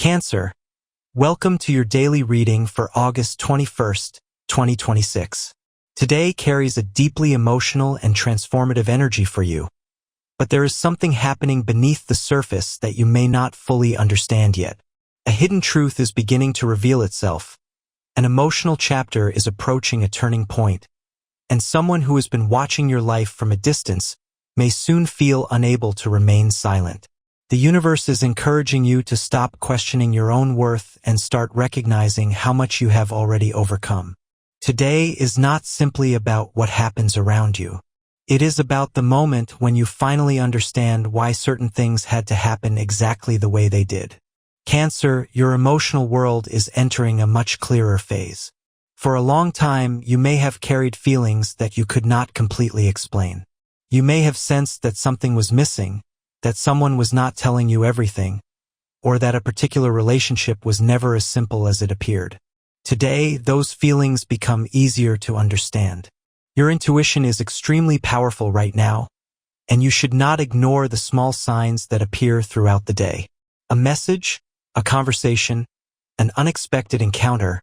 Cancer, welcome to your daily reading for August 21st, 2026. Today carries a deeply emotional and transformative energy for you, but there is something happening beneath the surface that you may not fully understand yet. A hidden truth is beginning to reveal itself. An emotional chapter is approaching a turning point, and someone who has been watching your life from a distance may soon feel unable to remain silent. The universe is encouraging you to stop questioning your own worth and start recognizing how much you have already overcome. Today is not simply about what happens around you. It is about the moment when you finally understand why certain things had to happen exactly the way they did. Cancer, your emotional world is entering a much clearer phase. For a long time, you may have carried feelings that you could not completely explain. You may have sensed that something was missing, that someone was not telling you everything, or that a particular relationship was never as simple as it appeared. Today, those feelings become easier to understand. Your intuition is extremely powerful right now, and you should not ignore the small signs that appear throughout the day. A message, a conversation, an unexpected encounter,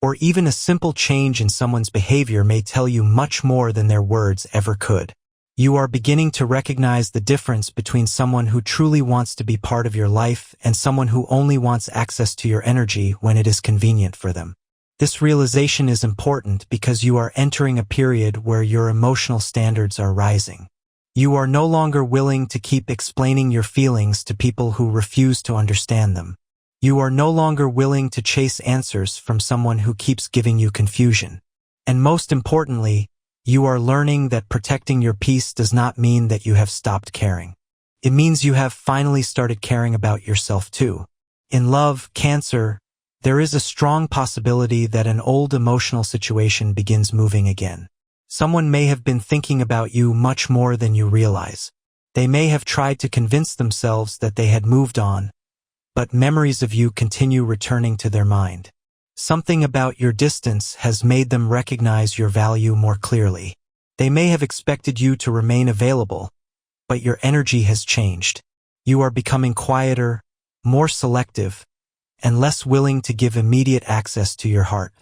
or even a simple change in someone's behavior may tell you much more than their words ever could. You are beginning to recognize the difference between someone who truly wants to be part of your life and someone who only wants access to your energy when it is convenient for them. This realization is important because you are entering a period where your emotional standards are rising. You are no longer willing to keep explaining your feelings to people who refuse to understand them. You are no longer willing to chase answers from someone who keeps giving you confusion. And most importantly, you are learning that protecting your peace does not mean that you have stopped caring. It means you have finally started caring about yourself too. In love, Cancer, there is a strong possibility that an old emotional situation begins moving again. Someone may have been thinking about you much more than you realize. They may have tried to convince themselves that they had moved on, but memories of you continue returning to their mind. Something about your distance has made them recognize your value more clearly. They may have expected you to remain available, but your energy has changed. You are becoming quieter, more selective, and less willing to give immediate access to your heart.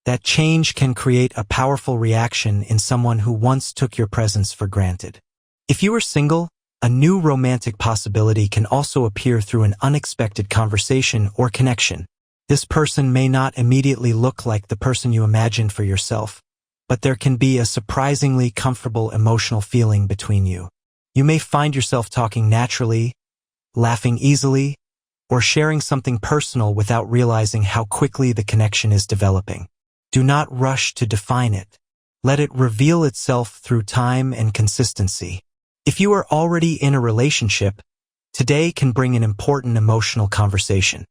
That change can create a powerful reaction in someone who once took your presence for granted. If you are single, a new romantic possibility can also appear through an unexpected conversation or connection. This person may not immediately look like the person you imagined for yourself, but there can be a surprisingly comfortable emotional feeling between you. You may find yourself talking naturally, laughing easily, or sharing something personal without realizing how quickly the connection is developing. Do not rush to define it. Let it reveal itself through time and consistency. If you are already in a relationship, today can bring an important emotional conversation.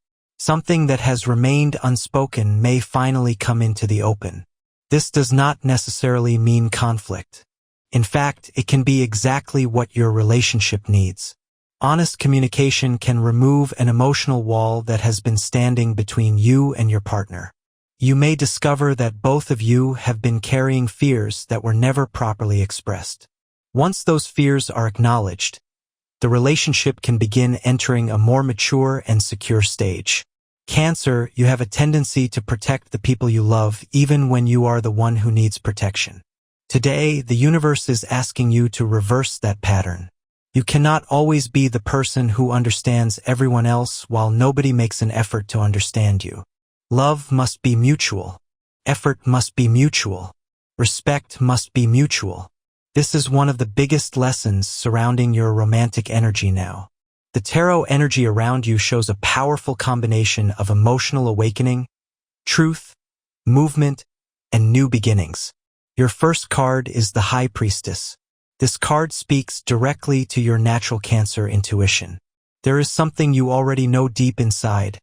Something that has remained unspoken may finally come into the open. This does not necessarily mean conflict. In fact, it can be exactly what your relationship needs. Honest communication can remove an emotional wall that has been standing between you and your partner. You may discover that both of you have been carrying fears that were never properly expressed. Once those fears are acknowledged, the relationship can begin entering a more mature and secure stage. Cancer, you have a tendency to protect the people you love even when you are the one who needs protection. Today, the universe is asking you to reverse that pattern. You cannot always be the person who understands everyone else while nobody makes an effort to understand you. Love must be mutual. Effort must be mutual. Respect must be mutual. This is one of the biggest lessons surrounding your romantic energy now. The tarot energy around you shows a powerful combination of emotional awakening, truth, movement, and new beginnings. Your first card is the High Priestess. This card speaks directly to your natural Cancer intuition. There is something you already know deep inside,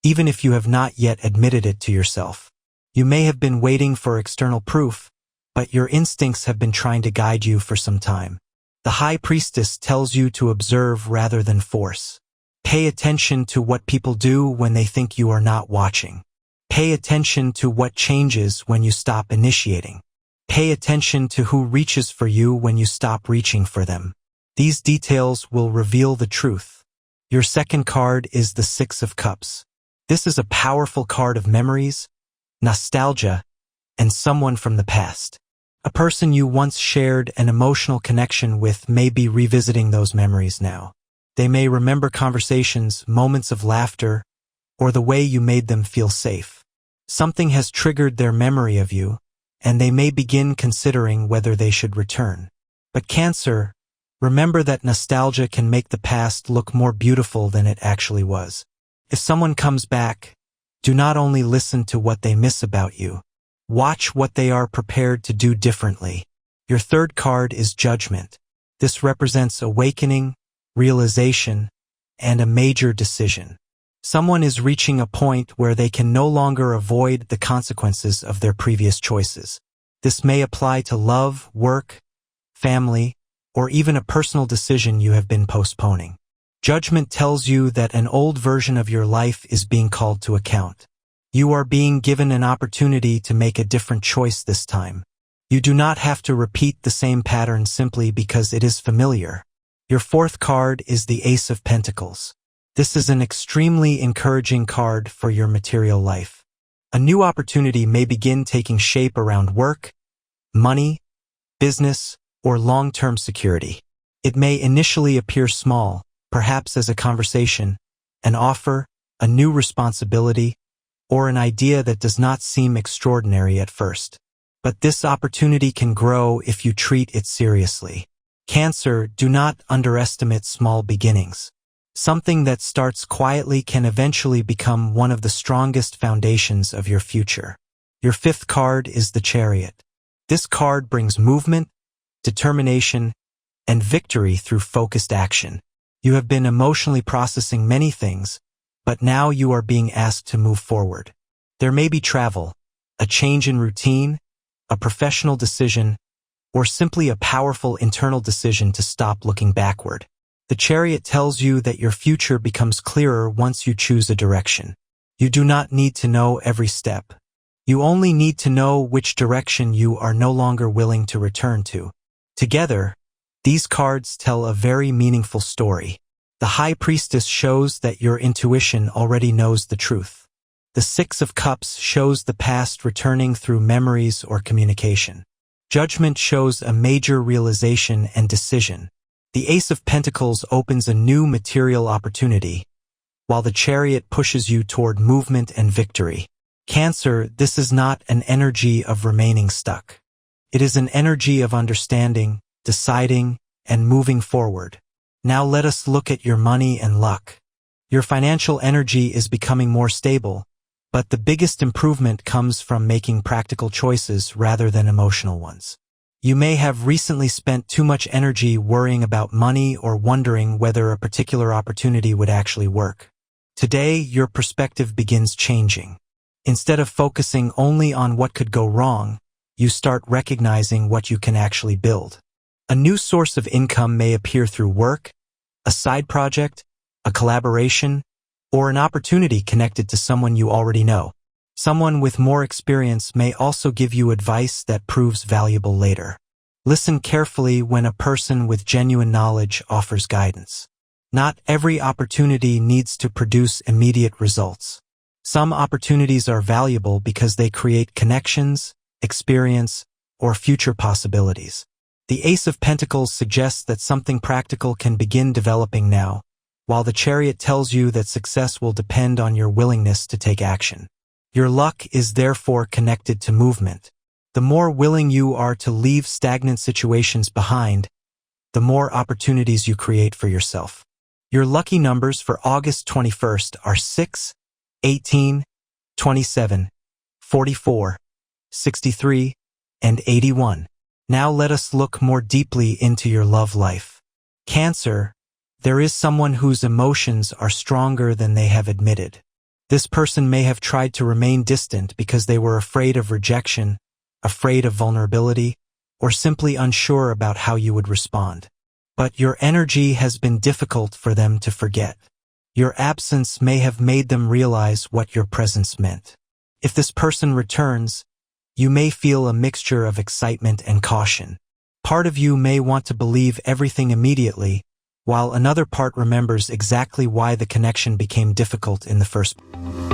even if you have not yet admitted it to yourself. You may have been waiting for external proof, but your instincts have been trying to guide you for some time. The High Priestess tells you to observe rather than force. Pay attention to what people do when they think you are not watching. Pay attention to what changes when you stop initiating. Pay attention to who reaches for you when you stop reaching for them. These details will reveal the truth. Your second card is the Six of Cups. This is a powerful card of memories, nostalgia, and someone from the past. A person you once shared an emotional connection with may be revisiting those memories now. They may remember conversations, moments of laughter, or the way you made them feel safe. Something has triggered their memory of you, and they may begin considering whether they should return. But Cancer, remember that nostalgia can make the past look more beautiful than it actually was. If someone comes back, do not only listen to what they miss about you. Watch what they are prepared to do differently. Your third card is Judgment. This represents awakening, realization, and a major decision. Someone is reaching a point where they can no longer avoid the consequences of their previous choices. This may apply to love, work, family, or even a personal decision you have been postponing. Judgment tells you that an old version of your life is being called to account. You are being given an opportunity to make a different choice this time. You do not have to repeat the same pattern simply because it is familiar. Your fourth card is the Ace of Pentacles. This is an extremely encouraging card for your material life. A new opportunity may begin taking shape around work, money, business, or long-term security. It may initially appear small, perhaps as a conversation, an offer, a new responsibility, or an idea that does not seem extraordinary at first. But this opportunity can grow if you treat it seriously. Cancer, do not underestimate small beginnings. Something that starts quietly can eventually become one of the strongest foundations of your future. Your fifth card is the Chariot. This card brings movement, determination, and victory through focused action. You have been emotionally processing many things, but now you are being asked to move forward. There may be travel, a change in routine, a professional decision, or simply a powerful internal decision to stop looking backward. The Chariot tells you that your future becomes clearer once you choose a direction. You do not need to know every step. You only need to know which direction you are no longer willing to return to. Together, these cards tell a very meaningful story. The High Priestess shows that your intuition already knows the truth. The Six of Cups shows the past returning through memories or communication. Judgment shows a major realization and decision. The Ace of Pentacles opens a new material opportunity, while the Chariot pushes you toward movement and victory. Cancer, this is not an energy of remaining stuck. It is an energy of understanding, deciding, and moving forward. Now let us look at your money and luck. Your financial energy is becoming more stable, but the biggest improvement comes from making practical choices rather than emotional ones. You may have recently spent too much energy worrying about money or wondering whether a particular opportunity would actually work. Today, your perspective begins changing. Instead of focusing only on what could go wrong, you start recognizing what you can actually build. A new source of income may appear through work, a side project, a collaboration, or an opportunity connected to someone you already know. Someone with more experience may also give you advice that proves valuable later. Listen carefully when a person with genuine knowledge offers guidance. Not every opportunity needs to produce immediate results. Some opportunities are valuable because they create connections, experience, or future possibilities. The Ace of Pentacles suggests that something practical can begin developing now, while the Chariot tells you that success will depend on your willingness to take action. Your luck is therefore connected to movement. The more willing you are to leave stagnant situations behind, the more opportunities you create for yourself. Your lucky numbers for August 21st are 6, 18, 27, 44, 63, and 81. Now let us look more deeply into your love life. Cancer, there is someone whose emotions are stronger than they have admitted. This person may have tried to remain distant because they were afraid of rejection, afraid of vulnerability, or simply unsure about how you would respond. But your energy has been difficult for them to forget. Your absence may have made them realize what your presence meant. If this person returns, you may feel a mixture of excitement and caution. Part of you may want to believe everything immediately, while another part remembers exactly why the connection became difficult in the first place.